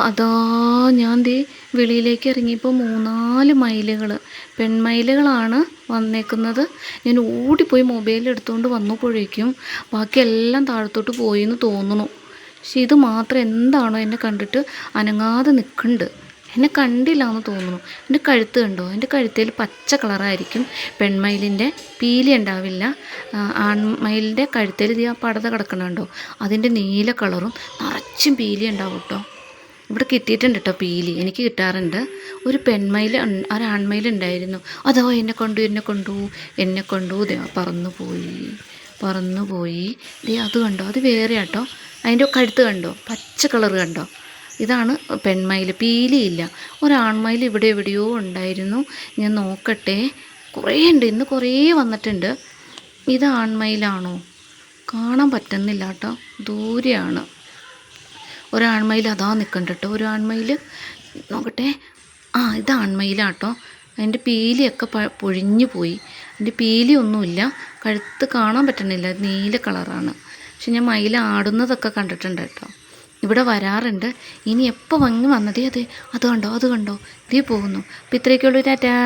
അതാ ഞാൻ ദേ വെളിയിലേക്ക് ഇറങ്ങിയപ്പോൾ 3-4 മയിലുകൾ, പെൺമയിലുകളാണ് വന്നേക്കുന്നത്. ഞാൻ ഓടിപ്പോയി മൊബൈൽ എടുത്തുകൊണ്ട് വന്നപ്പോഴേക്കും ബാക്കിയെല്ലാം താഴത്തോട്ട് പോയി എന്ന് തോന്നുന്നു. പക്ഷെ ഇത് മാത്രം എന്താണോ എന്നെ കണ്ടിട്ട് അനങ്ങാതെ നിൽക്കുന്നുണ്ട്. എന്നെ കണ്ടില്ല എന്ന് തോന്നുന്നു. എൻ്റെ കഴുത്ത് കണ്ടോ? എൻ്റെ കഴുത്തിൽ പച്ച കളറായിരിക്കും. പെൺമയിലിൻ്റെ പീലി ഉണ്ടാവില്ല. ആൺമയിലിൻ്റെ കഴുത്തിൽ ഇത് ആ പടത കിടക്കണുണ്ടോ, അതിൻ്റെ നീല കളറും നിറച്ചും പീലി ഉണ്ടാവും കേട്ടോ. ഇവിടെ കിട്ടിയിട്ടുണ്ട് കേട്ടോ പീലി, എനിക്ക് കിട്ടാറുണ്ട്. ഒരു പെൺമയിൽ ഒരാൺമയിൽ ഉണ്ടായിരുന്നു. അതോ എന്നെ കൊണ്ടു ദേ പറന്നു പോയി. ദേ അത് കണ്ടോ, അത് വേറെ കേട്ടോ. അതിൻ്റെ കഴുത്ത് കണ്ടോ, പച്ച കളർ കണ്ടോ. ഇതാണ് പെൺമയിൽ, പീലിയില്ല. ഒരാൺമയിൽ ഇവിടെ എവിടെയോ ഉണ്ടായിരുന്നു. ഞാൻ നോക്കട്ടെ, കുറേ ഉണ്ട്, ഇന്ന് കുറേ വന്നിട്ടുണ്ട്. ഇത് ആൺമയിലാണോ? കാണാൻ പറ്റുന്നില്ല കേട്ടോ, ദൂരെയാണ്. ഒരാൺമയിൽ അതാ നിൽക്കണ്ട കേട്ടോ, ഒരു ആൺമയിൽ. നോക്കട്ടെ, ഇത് ആൺമയിലാട്ടോ. അതിൻ്റെ പീലിയൊക്കെ പൊഴിഞ്ഞു പോയി. അതിൻ്റെ പീലി ഒന്നുമില്ല, കഴുത്ത് കാണാൻ പറ്റണില്ല, നീല കളറാണ്. പക്ഷെ ഞാൻ മയിൽ ആടുന്നതൊക്കെ കണ്ടിട്ടുണ്ട് കേട്ടോ. ഇവിടെ വരാറുണ്ട്. ഇനി എപ്പോൾ വന്നതേ അത് കണ്ടോ, ഇതേ പോകുന്നു. അപ്പോൾ ഇത്രയൊക്കെയുള്ളൂ. ടാറ്റാ.